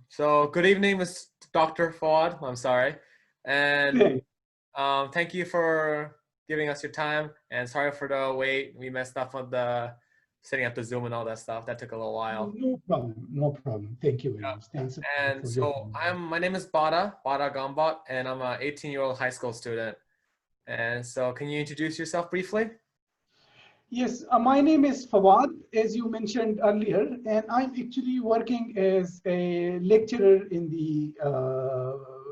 So good evening, Ms. Dr. Fawad. I'm sorry. And thank you for giving us your time. And sorry for the wait. We messed up on the setting up the Zoom and all that stuff. That took a little while. No problem. No problem. Thank you very much. Thanks And for so my name is Bada Gambot, and I'm an 18-year-old high school student. And so can you introduce yourself briefly? Yes, my name is Fawad, as you mentioned earlier, and I'm actually working as a lecturer in the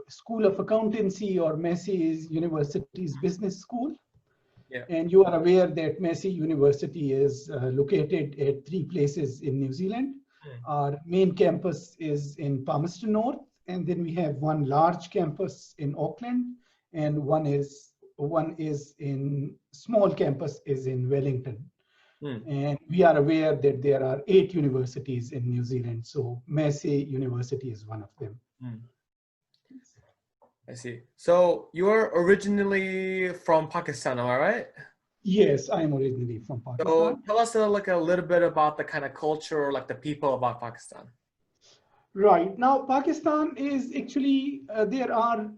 School of Accountancy, or Massey University's Business School. Yeah. And you are aware that Massey University is located at 3 places in New Zealand. Our main campus is in Palmerston North, and then we have one large campus in Auckland, and one is in small campus is in Wellington. And we are aware that there are 8 universities in New Zealand, so Massey University is one of them. I see. So you're originally from Pakistan, am I right? Yes, I'm originally from Pakistan. So tell us a little bit about the kind of culture, or like the people about Pakistan. Right. Now, Pakistan is actually, there are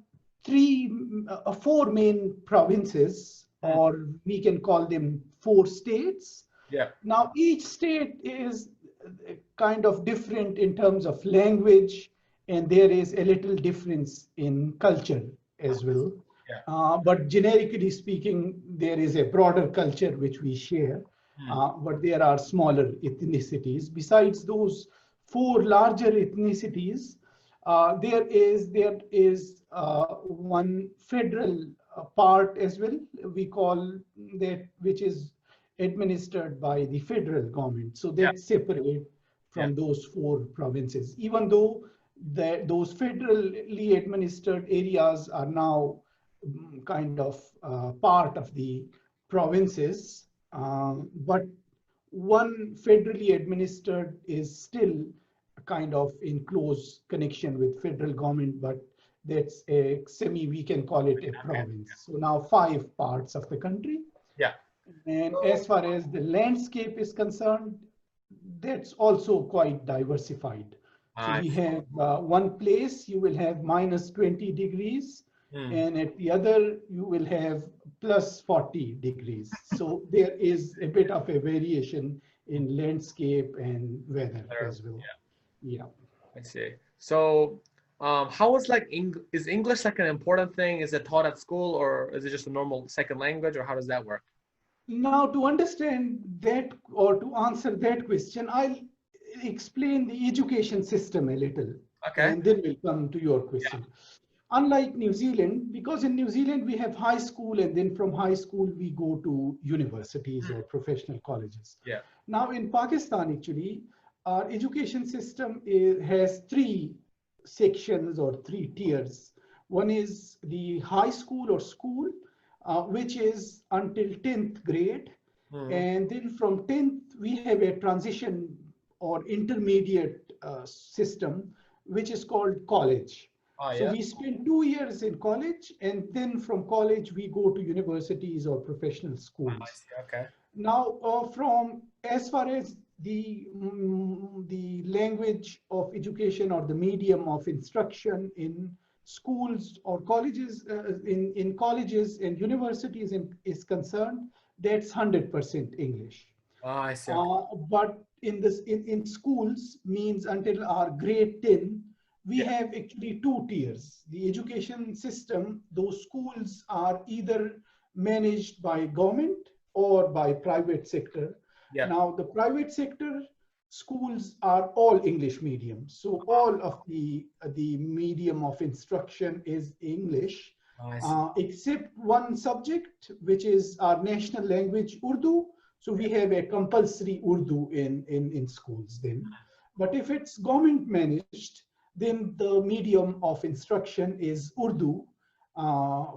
4 main provinces, or we can call them 4 states. Yeah. Now, each state is kind of different in terms of language, and there is a little difference in culture as well. Yeah. But generically speaking, there is a broader culture which we share, but there are smaller ethnicities. Besides those 4 larger ethnicities, there is one federal part as well. We call that, which is administered by the federal government. So that's separate from those 4 provinces, even though those federally administered areas are now kind of part of the provinces, but one federally administered is still kind of in close connection with federal government, but that's we can call it a province. So now 5 parts of the country. Yeah. And as far as the landscape is concerned, that's also quite diversified. So we have one place you will have minus 20 degrees, and at the other you will have plus 40 degrees. So there is a bit of a variation in landscape and weather as well. Yeah. I see. So how is is English like an important thing? Is it taught at school, or is it just a normal second language, or how does that work? Now, to understand that, or to answer that question, I'll explain the education system a little, and then we'll come to your question. Yeah. Unlike New Zealand, because in New Zealand we have high school, and then from high school we go to universities or professional colleges. Yeah. Now in Pakistan, actually, our education system has 3 sections or 3 tiers. One is the high school or school, which is until 10th grade. And then from 10th, we have a transition or intermediate system, which is called college. So we spend 2 years in college, and then from college, we go to universities or professional schools. I see. Okay. Now, as far as the language of education or the medium of instruction in schools or colleges, in colleges and universities is concerned, that's 100% English. I see. But in schools means until our grade 10, we have actually 2 tiers. The education system, those schools are either managed by government or by private sector. Yeah. Now the private sector schools are all English medium. So all of the medium of instruction is English, except one subject, which is our national language, Urdu. So we have a compulsory Urdu in schools then. But if it's government managed, then the medium of instruction is Urdu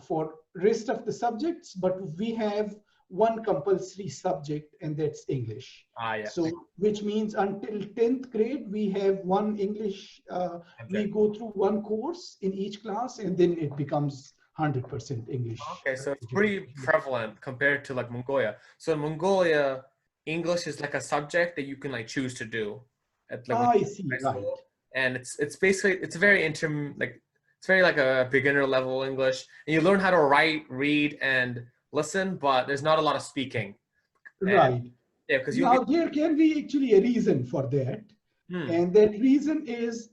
for rest of the subjects, but we have one compulsory subject, and that's English. Yes. So which means until 10th grade, we have one English, we go through one course in each class, and then it becomes 100% English. Okay, so it's pretty prevalent compared to like Mongolia. So in Mongolia, English is like a subject that you can like choose to do. I see, right. and it's basically it's very it's very like a beginner level English, and you learn how to write, read, and listen, but there's not a lot of speaking. And Right. yeah, because you'll be Now, there can be actually a reason for that. hmm. And that reason is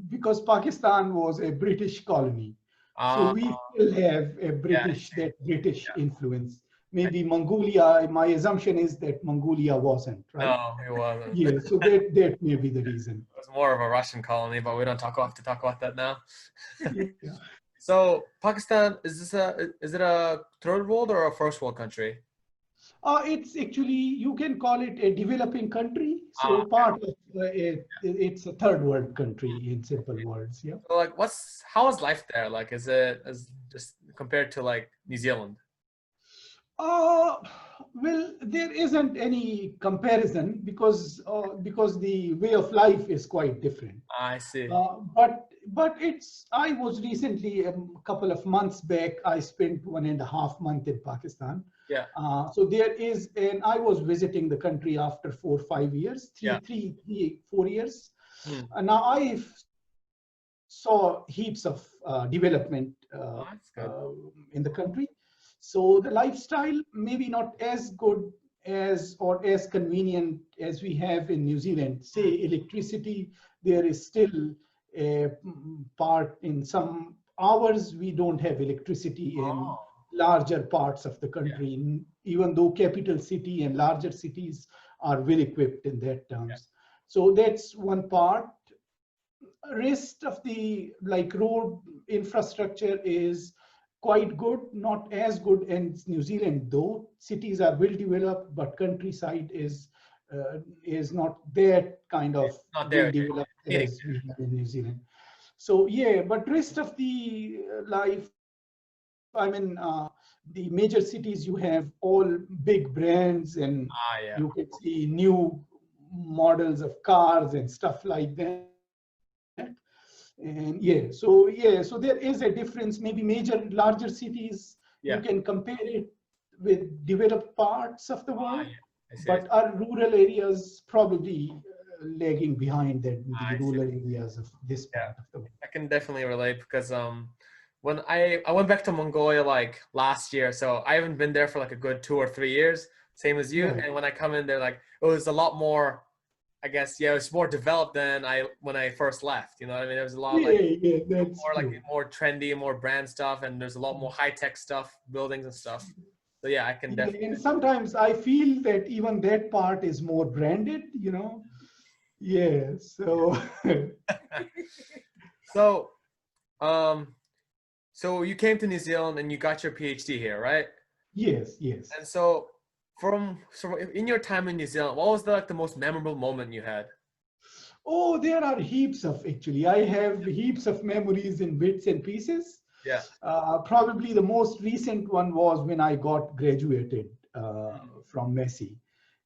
because Pakistan was a British colony. So uh, we still have a yeah, I British, see. that British Yeah. influence. Maybe Mongolia, my assumption is that Mongolia wasn't, right? No, it wasn't. Yeah, so that may be the reason. It was more of a Russian colony, but we don't have to talk about that now. Yeah. So Pakistan, is it a third world or a first world country? It's actually, you can call it a developing country. Ah, So part of it's a third world country in simple words. Yeah. so like how is life there? Like is it as just compared to like New Zealand? Uh, well, there isn't any comparison because the way of life is quite different. I see. But it's. I was recently a couple of months back. I spent 1.5 months in Pakistan. Yeah. So there is, and I was visiting the country after 4 or 5 years, Yeah. 4 years. Hmm. Now I saw heaps of development Oh, that's good. in the country. So the lifestyle maybe not as good as or as convenient as we have in New Zealand. Say electricity, there is still a part in some hours we don't have electricity in Oh, larger parts of the country, even though capital city and larger cities are well equipped in that terms. So that's one part. Rest of the like road infrastructure is quite good, not as good as New Zealand, though cities are well developed, but countryside is not that kind of not well there. developed Meaning. as we have in New Zealand. So yeah, but rest of the life, I mean, the major cities, you have all big brands, and Ah, yeah. you can see new models of cars and stuff like that. And so there is a difference. Maybe larger cities, you Yeah. can compare it with developed parts of the Ah, world, yeah. I see. but our rural areas probably lagging behind the I see. rural areas of this Yeah. part of the world. I can definitely relate because when I went back to Mongolia like last year, so I haven't been there for like a good 2 or 3 years, same as you. Right. And when I come in there, like it was a lot more, I guess, yeah, it's more developed than when I first left. You know what I mean? There was a lot like Yeah, that's more like true. more trendy, more brand stuff, and there's a lot more high tech stuff, buildings and stuff. So yeah, I can Yeah, definitely. and sometimes I feel that even that part is more branded. Yeah, so So, um, so you came to New Zealand and you got your PhD here, right? yes, yes. And so in your time in New Zealand, what was the most memorable moment you had? Oh, there are heaps of actually. I have heaps of memories in bits and pieces. Yeah. Probably the most recent one was when I got graduated from Messi.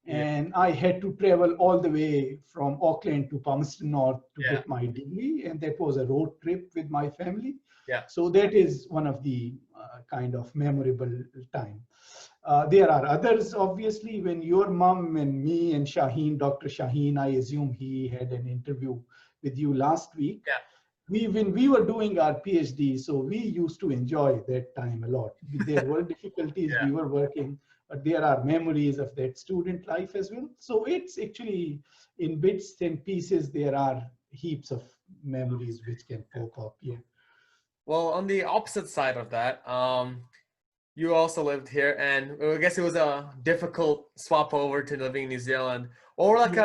Yeah. And I had to travel all the way from Auckland to Palmerston North to Yeah. get my degree. And that was a road trip with my family. Yeah. So that is one of the kind of memorable time. There are others, obviously, when your mom and me and Shaheen, Dr. Shaheen, I assume he had an interview with you last week. Yeah. When we were doing our PhD, so we used to enjoy that time a lot. There were difficulties, Yeah. we were working, but there are memories of that student life as well. So it's actually in bits and pieces, there are heaps of memories which can pop up. Yeah. Well, on the opposite side of that, you also lived here, and I guess it was a difficult swap over to living in New Zealand. Or like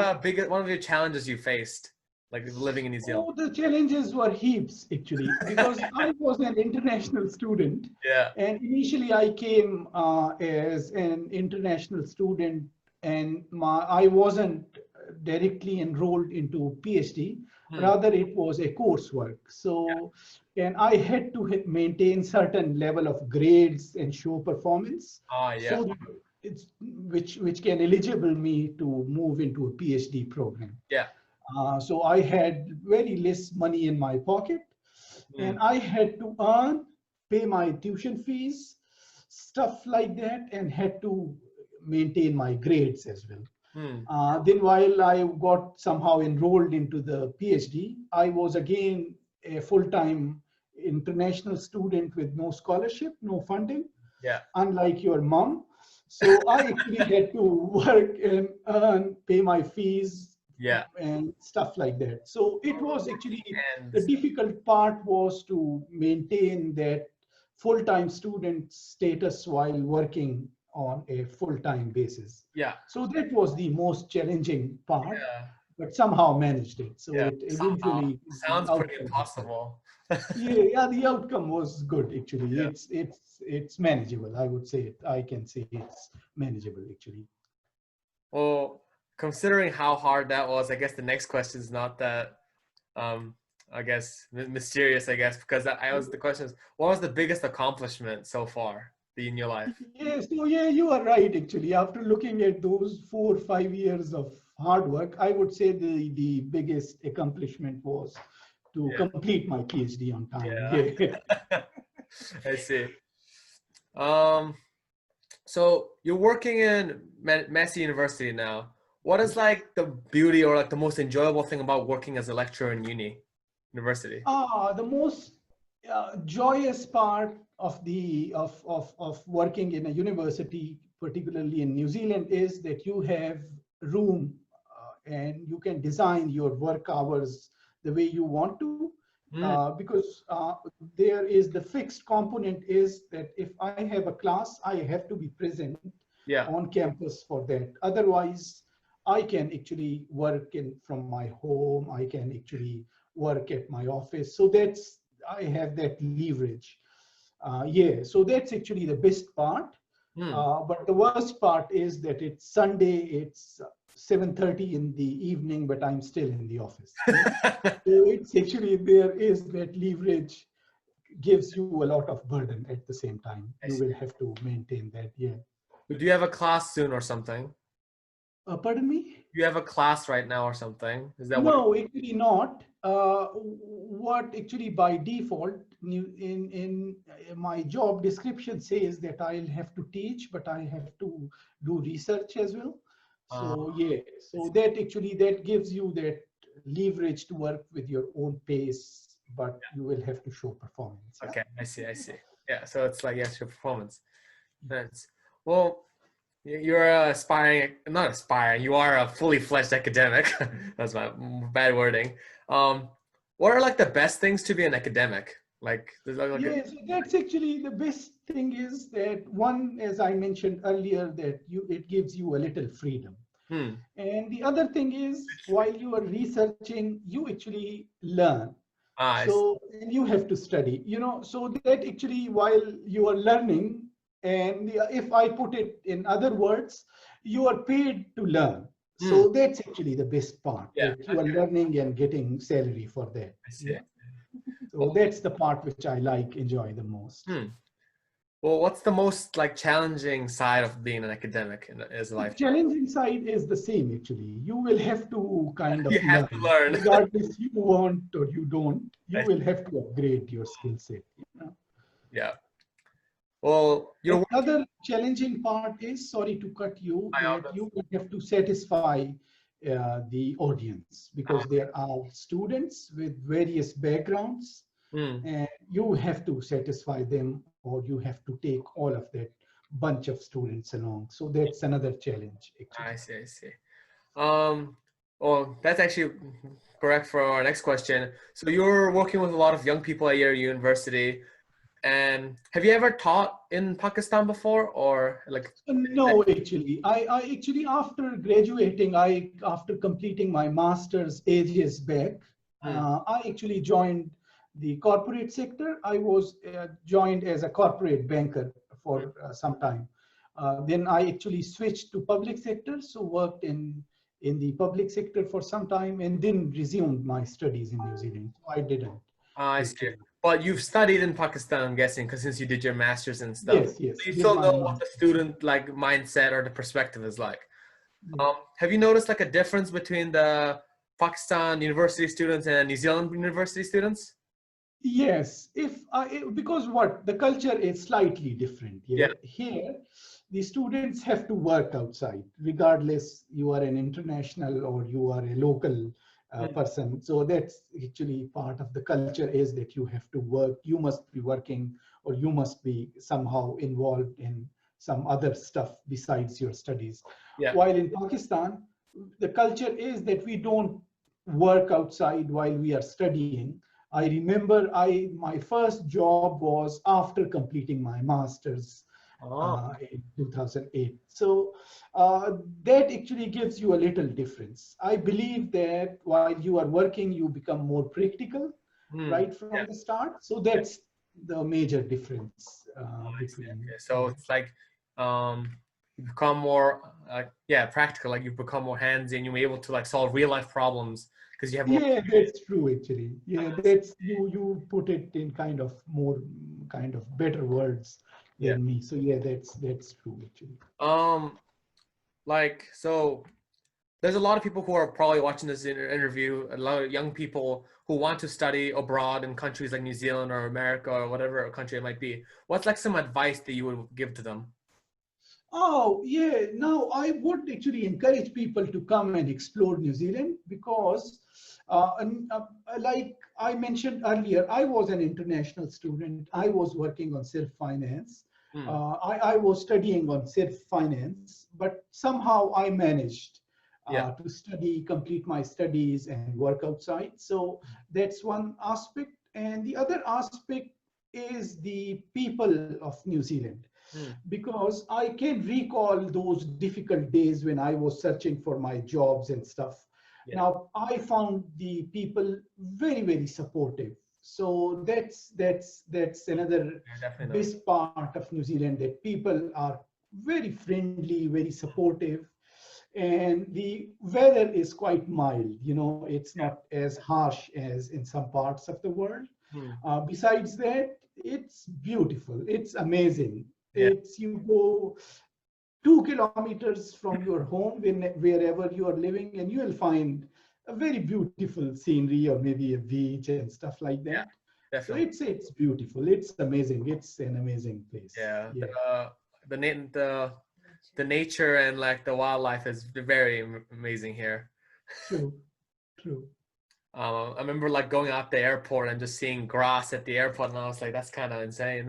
one of your challenges you faced, like living in New Zealand. Oh, the challenges were heaps actually, because I was an international student. Yeah. And initially I came as an international student, and I wasn't directly enrolled into PhD. Rather, it was a coursework. So, and I had to maintain certain level of grades and show performance. Ah, yeah. So it's which can eligible me to move into a PhD program. Yeah. So I had very less money in my pocket, and I had to pay my tuition fees, stuff like that, and had to maintain my grades as well. Then while I got somehow enrolled into the PhD, I was again a full-time international student with no scholarship, no funding, unlike your mom. So I actually had to work and earn, pay my fees, and stuff like that. So it was actually, the difficult part was to maintain that full-time student status while working on a full-time basis. So that was the most challenging part, but somehow managed it. So it eventually sounds pretty impossible. Yeah, the outcome was good actually. It's manageable. I would say I can say it's manageable actually. Well, considering how hard that was, I guess the next question is not that I guess mysterious, I guess, because the question is, what was the biggest accomplishment so far in your life? Yeah, so yeah, you are right actually. After looking at those 4 or 5 years of hard work, I would say the biggest accomplishment was to complete my PhD on time. Yeah. I see. So you're working in Massey University now. What is like the beauty or like the most enjoyable thing about working as a lecturer in university? The most joyous part of working in a university, particularly in New Zealand, is that you have room and you can design your work hours the way you want to, because there is the fixed component is that if I have a class, I have to be present on campus for that. Otherwise, I can actually work from my home. I can actually work at my office. So I have that leverage. So that's actually the best part. But the worst part is that it's Sunday, it's 7:30 in the evening, but I'm still in the office. So it's actually, there is that leverage gives you a lot of burden at the same time. You will have to maintain that. Do you have a class soon or something? Pardon me? You have a class right now or something? Is that no, actually not. What actually by default in my job description says that I'll have to teach, but I have to do research as well. So so that gives you that leverage to work with your own pace, but you will have to show performance. Okay, I see. Yeah, so it's like your performance. Nice. Well, you're you are a fully fledged academic. That's my bad wording. What are like the best things to be an academic? So that's actually the best thing is that one, as I mentioned earlier, that it gives you a little freedom. And the other thing is, while you are researching, you actually learn. So you have to study, so that actually while you are learning, and if I put it in other words, you are paid to learn. So that's actually the best part, that you are learning and getting salary for that. So that's the part which I enjoy the most. Well, what's the most challenging side of being an academic as a life? The challenging side is the same actually. You will have to kind of learn. Regardless you want or you don't, you will have to upgrade your skill set. Yeah. Well, the other challenging part is, sorry to cut you, that you will have to satisfy the audience, because there are students with various backgrounds, and you have to satisfy them, or you have to take all of that bunch of students along. So that's another challenge. Actually. I see. Well, that's actually correct for our next question. So you're working with a lot of young people at your university. And have you ever taught in Pakistan before, or No, actually, I actually after graduating, after completing my master's ages back, I actually joined the corporate sector. I was joined as a corporate banker for some time. Then I actually switched to public sector, so worked in the public sector for some time, and then resumed my studies in New Zealand. So I didn't. I see. But you've studied in Pakistan, I'm guessing, because since you did your master's and stuff. Yes. So you still know what the student mindset or the perspective is like. Have you noticed a difference between the Pakistan university students and New Zealand university students? Yes, because the culture is slightly different. Here, the students have to work outside, regardless you are an international or you are a local person. So that's actually part of the culture, is that you have to work, you must be working, or you must be somehow involved in some other stuff besides your studies. Yeah. While in Pakistan, the culture is that we don't work outside while we are studying. I remember my first job was after completing my master's in 2008. So that actually gives you a little difference. I believe that while you are working, you become more practical right from the start. So that's the major difference between. Okay. So it's like you become more practical, like you become more hands-in, you're able to like solve real life problems because you have more. Yeah, that's true actually. Yeah, that's you put it in kind of more kind of better words Yeah. than me. So yeah, that's true actually. Like, so there's a lot of people who are probably watching this interview, a lot of young people who want to study abroad in countries like New Zealand or America or whatever country it might be. What's like some advice that you would give to them? Oh, yeah. Now, I would actually encourage people to come and explore New Zealand because, like I mentioned earlier, I was an international student. I was working on self-finance. I was studying on self-finance, but somehow I managed Yeah. to study, complete my studies, and work outside. So that's one aspect. And the other aspect is the people of New Zealand, because I can recall those difficult days when I was searching for my jobs and stuff. Yeah. Now, I found the people very, very supportive. So that's another best part of New Zealand, that people are very friendly, very supportive, and the weather is quite mild. You know, it's not as harsh as in some parts of the world. Besides that, it's beautiful. It's amazing. It's you go 2 kilometers from your home, wherever you are living, and you will find a very beautiful scenery or maybe a beach and stuff like that. So Definitely. it's beautiful. It's amazing. It's an amazing place. Yeah. Yeah. The nature and like the wildlife is very amazing here. True. True. I remember like going out the airport and just seeing grass at the airport, and I was like, that's kind of insane.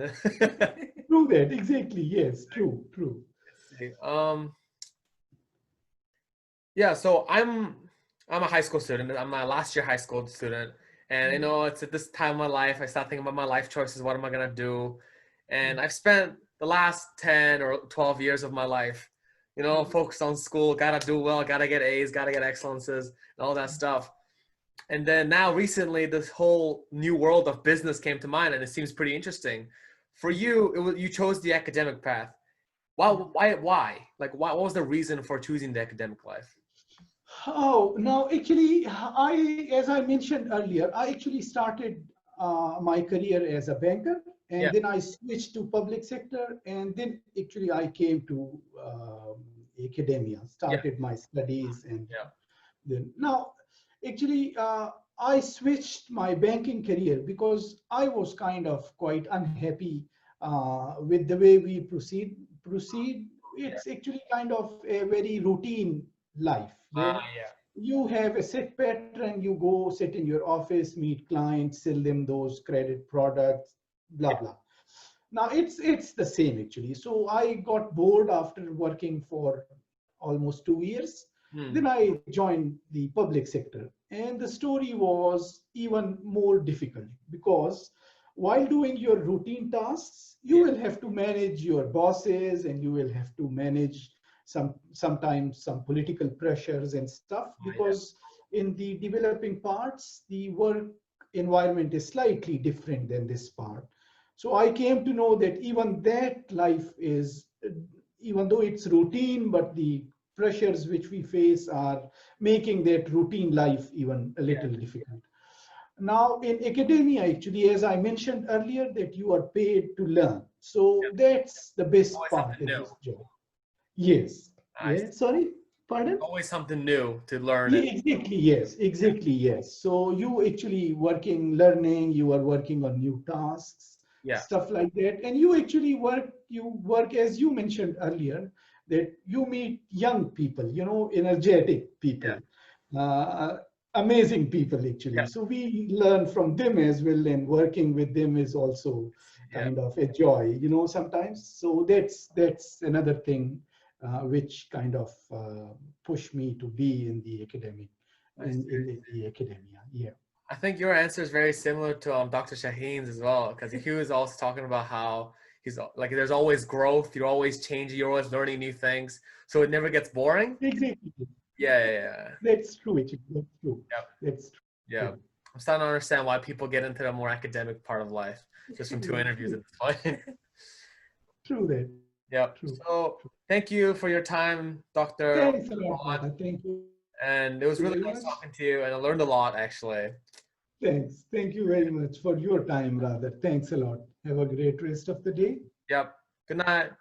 True that. Exactly. Yes. True. True. Yeah, so I'm a high school student. I'm a last year high school student, and you know it's at this time of my life I start thinking about my life choices. What am I gonna do? And I've spent the last 10 or 12 years of my life, you know, focused on school. Gotta do well. Gotta get A's. Gotta get excellences and all that stuff. And then now recently, this whole new world of business came to mind, and it seems pretty interesting. For you, you chose the academic path. Why? Like, what was the reason for choosing the academic life? Oh, no, actually, as I mentioned earlier, I actually started my career as a banker, and then I switched to public sector, and then actually I came to academia, started my studies, and then now, actually, I switched my banking career because I was kind of quite unhappy with the way we proceed. It's actually kind of a very routine life where you have a set pattern. You go sit in your office, meet clients, sell them those credit products, blah blah. Now it's the same actually. So I got bored after working for almost 2 years. Then I joined the public sector, and the story was even more difficult because while doing your routine tasks, you will have to manage your bosses, and you will have to manage sometimes some political pressures and stuff, because in the developing parts, the work environment is slightly different than this part. So I came to know that even that life is, even though it's routine, but the pressures which we face are making that routine life even a little difficult. Now in academia, actually, as I mentioned earlier, that you are paid to learn. So that's the best part in this job. Yes. Yeah. Sorry. Pardon? Always something new to learn. Yeah, exactly. Yes. Exactly. Yes. So you actually working, learning. You are working on new tasks. stuff like that. And you actually work as you mentioned earlier, that you meet young people, energetic people, amazing people actually. So we learn from them as well, and working with them is also kind of a joy, sometimes. So that's another thing which kind of push me to be in the academia. I think your answer is very similar to Dr. Shaheen's as well, because he was also talking about how he's like, there's always growth, you're always changing, you're always learning new things, so it never gets boring. Exactly. Yeah. That's true. That's true. Yep. That's true. Yeah. I'm starting to understand why people get into the more academic part of life, just from 2 interviews at this point. True that. Yep. True. So thank you for your time, Dr. Thanks a lot. Thank you. And it was really nice talking to you, and I learned a lot, actually. Thanks. Thank you very much for your time, rather. Thanks a lot. Have a great rest of the day. Yep. Good night.